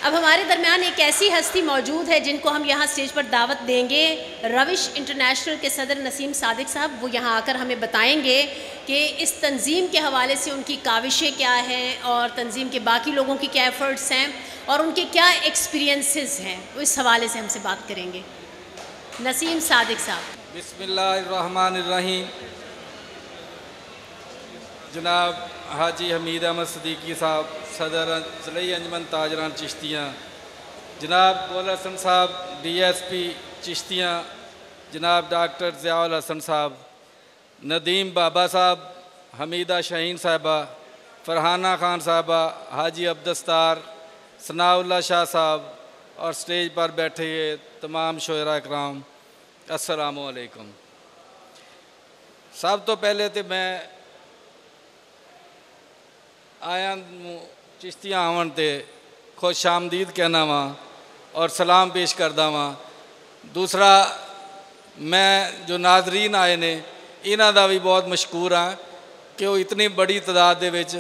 अब हमारे दरमियान एक ऐसी हस्ती मौजूद है जिनको हम यहाँ स्टेज पर दावत देंगे। रविश इंटरनेशनल के सदर नसीम सादिक साहब, वो यहाँ आकर हमें बताएंगे कि इस तंजीम के हवाले से उनकी काविशें क्या हैं और तंजीम के बाकी लोगों की क्या एफ़र्ट्स हैं और उनके क्या एक्सपीरियंसेस हैं, वो इस हवाले से हमसे बात करेंगे। नसीम सादिक साहब। बिस्मिल्लाहिर्रहमानिर्रहीम। जनाब हाजी हमीद अहमद सदीकी साहब, सदर ज़िले अंजमन ताजरान चिश्तियाँ, जनाब गोल हसन साहब DSP चिश्तियाँ, जनाब डॉक्टर ज़ियाउल हसन साहब, नदीम बाबा साहब, हमीदा शाहीन साहबा, फरहाना खान साहबा, हाजी अब्दस्तार, सनाउल्लाह शाह साहब और स्टेज पर बैठे तमाम शोरा इकराम, अस्सलामु अलैकुम। सब तो पहले तो मैं आया चिश्तियाँ आवन ते खुश आमदीद कहना वा और सलाम पेश करदा वा। दूसरा, मैं जो नाजरीन आए ने इन्हां दा भी बहुत मशकूर हाँ कि वो इतनी बड़ी तादाद दे विच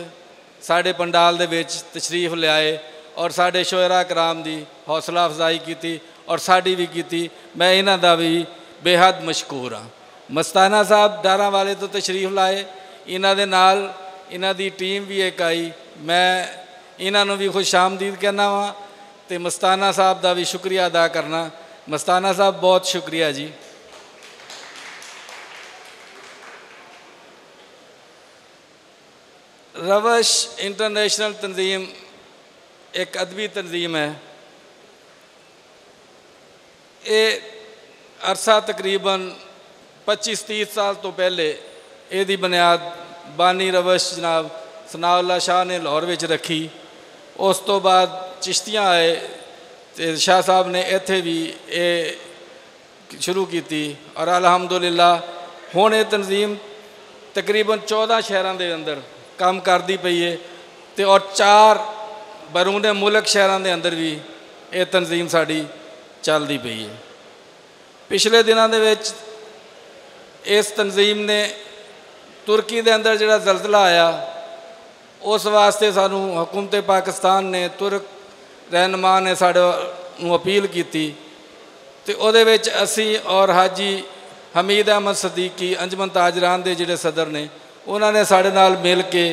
साडे पंडाल दे विच तशरीफ लियाए और साडे शोरा कराम दी हौसला अफजाई की और साड़ी भी की। मैं इन्हां दा भी बेहद मशकूर हाँ। मस्ताना साहब डारा वाले तो तशरीफ लाए, इन्हां दे नाल इन्हां दी टीम भी एक आई। मैं इन्हां नूं भी खुश आमदीद कहना वा ते मस्ताना साहब का भी शुक्रिया अदा करना। मस्ताना साहब बहुत शुक्रिया जी। रविश इंटरनेशनल तंजीम एक अदबी तंजीम है। ये अरसा तकरीबन 25-30 साल तो पहले यदी बुनियाद बानी रविश जनाब सनाउल्लाह शाह ने लाहौर में रखी। उस तो बाद चिश्तियाँ आए तो शाह साहब ने इत्थे भी ये शुरू की और अलहमदुलिल्लाह हुण ये तंजीम तकरीबन 14 शहरों के अंदर काम करती पई है तो और 4 बरूने मुल्क शहरों के अंदर भी ये तंजीम साड़ी चलती पई है। पिछले दिनों के विच इस तंजीम ने तुर्की के अंदर जिहड़ा ज़लज़ला आया उस वास्ते सानू हुकूमत पाकिस्तान ने तुर्क रहनुमा ने साडे अपील की तो उहदे विच असी और हाजी हमीद अहमद सदीकी अंजमन ताजरान के जिहड़े सदर ने उन्होंने साडे नाल मिल के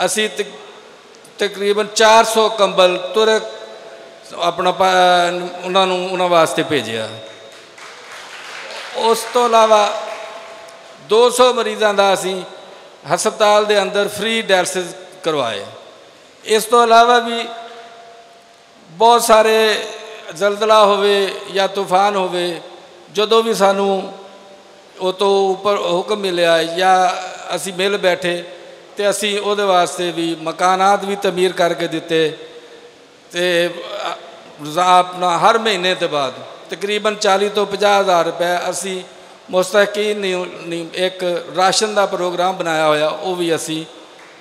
असी तकरीबन 400 कंबल तुर्क अपना उन्होंने वास्ते भेजा। उस तो अलावा 200 मरीज़ों का असी हस्पताल के अंदर फ्री डायलिसिस करवाए। इस तो अलावा भी बहुत सारे जलजला होवे या तूफान होवे जदों भी सानू वो तो ऊपर हुक्म मिलया या असी मिल बैठे तो असी उहदे वास्ते भी मकानात भी तमीर करके दिते ते अपना हर महीने के बाद तकरीबन 40 तो 50 हज़ार रुपये असी मुस्तकीन एक राशन का प्रोग्राम बनाया होया वो भी असी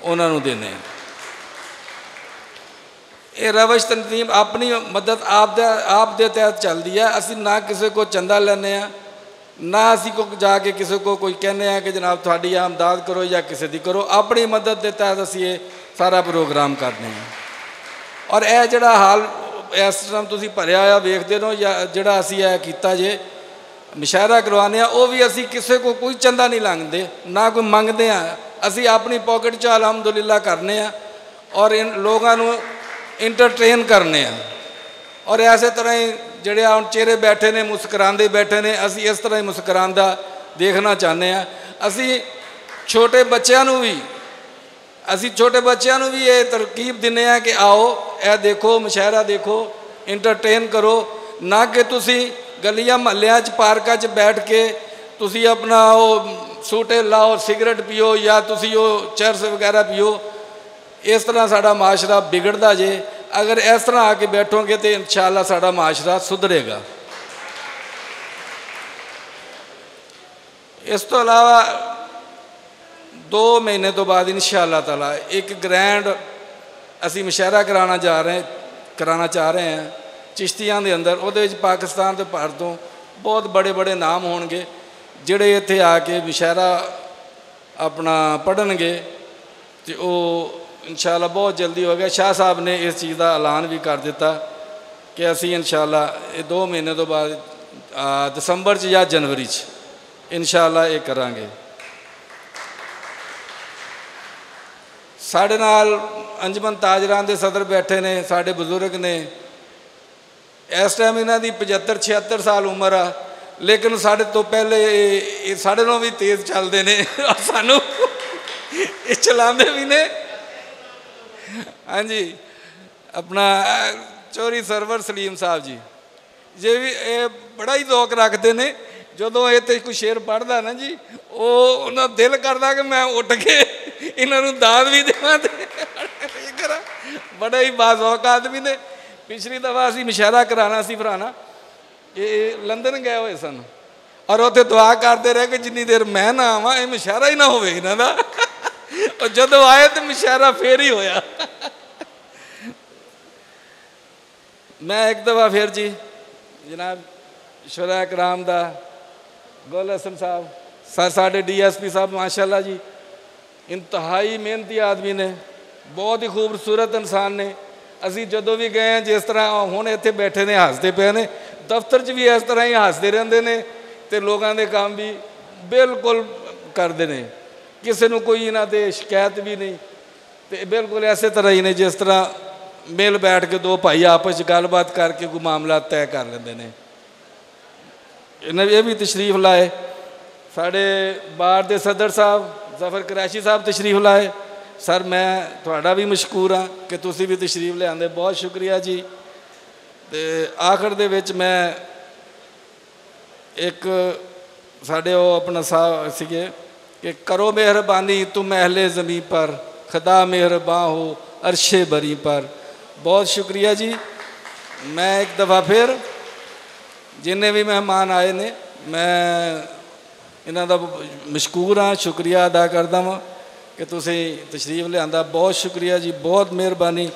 उन्होंने देने। ये रविश तंजीम अपनी मदद आप दे तहत चलती है। असी ना किसी को चंदा लेने ना असी को जाके किसी को कोई कहने कि जनाब थोड़ी आमदाद करो या किसी की करो, अपनी मदद के तहत असी ये सारा प्रोग्राम करने हैं। और यह जड़ा हाल इस टाइम तुसीं भरिया होया वेखदे हो या जड़ा असी यह कीता जे मुशायरा करवाने वो भी असी किसी को कोई चंदा नहीं लांगते ना कोई मंगते हैं, असी अपनी पॉकेट च अलहमदुलिल्लाह करने और इन लोगों को इंटरटेन करने और इस तरह ही जोड़े हम चेहरे बैठे ने मुस्कराते बैठे ने असी इस तरह ही मुस्करांदा देखना चाहते हैं। असी छोटे बच्चों भी ये तरकीब दिने कि आओ यह देखो मुशायरा देखो इंटरटेन करो, ना कि तुसी गलियां महल्लियां पार्कों च बैठ के तुसी अपना वो सूटे लाओ सिगरेट पियो या तुसी वो चरस वगैरह पियो। इस तरह साड़ा माशरा बिगड़ता जे। अगर इस तरह आके बैठोगे तो इंशाअल्लाह साड़ा माशरा सुधरेगा। इस तो अलावा 2 महीने तो बाद इंशाअल्लाह ताला एक ग्रैंड असी मुशायरा कराना चाह रहे हैं चिश्तियां के अंदर। वो पाकिस्तान तो भारत तो बहुत बड़े बड़े नाम होंगे जिहड़े इत्थे आके मुशायरा अपना पढ़नगे तो वो इंशाअल्लाह बहुत जल्दी हो गया। शाह साहब ने इस चीज़ का ऐलान भी कर दिता कि असी इंशाअल्लाह ये 2 महीने तो बाद दसंबर या जनवरी इंशाअल्लाह ये करांगे। साढ़े नाल अंजमन ताजरान के सदर बैठे ने, साढ़े बजुर्ग ने। इस टाइम इन्हां दी 75-76 साल उम्र आ, लेकिन साढ़े तो पहले ये साढ़े नालों भी तेज़ चलते ने और सानू ये चलाते भी ने। हाँ जी, अपना चौरी सरवर सलीम साहब जी जे भी ये बड़ा ही ज़ौक रखते हैं। जो ये तो कोई शेर पढ़ता ना जी, वो उन्होंने दिल करता कि मैं उठ के इन्होंने दाद भी देवां ते करा। बड़ा ही बाज़ौक आदमी ने। पिछली दफ़ा असी मुशायरा कराना सी भराना, ये लंदन गए हुए सन और उत्थे दुआ करते रहे कि जिन्नी देर मैं ना आवां ये मुशायरा ही ना होवे इन्हां दा। और जदों आए तो मुशायरा फिर ही होया। मैं एक दफ़ा फिर जी जनाब शुरा कराम दा गुल हसन साहब सर, साढ़े DSP साहब माशाल्लाह जी इंतहाई मेहनती आदमी ने, बहुत ही खूबसूरत इंसान ने। असी जदों भी गए हैं, जिस तरह हुण इत्थे बैठे ने हसते पे ने, दफ्तर च भी इस तरह ही हसते रहंदे ने ते लोगों के काम भी बिल्कुल करते हैं। किसी को कोई इन्हां ते शिकायत भी नहीं, तो बिल्कुल इस तरह ही ने जिस तरह मिल बैठ के दो भाई आपस गलबात करके कोई मामला तय कर लेंदे ने। इन्हें ये भी तशरीफ लाए। साढ़े बार के सदर साहब जफर करैशी साहब तशरीफ लाए। सर मैं थोड़ा भी मशकूर हाँ कि तुसी भी तशरीफ ले आंदे, बहुत शुक्रिया जी। तो आखिर दे विच मैं एक साढ़े वो अपना साहब सीगे कि करो मेहरबानी तुम अहले ज़मीं पर, खुदा मेहरबान हो अरशे बरी पर। बहुत शुक्रिया जी। मैं एक दफ़ा फिर जिन्हें भी मेहमान आए ने मैं इन्हां दा मशकूर हाँ, शुक्रिया अदा करदा वां कि तुसीं तशरीफ लिआंदा। बहुत शुक्रिया जी, बहुत मेहरबानी।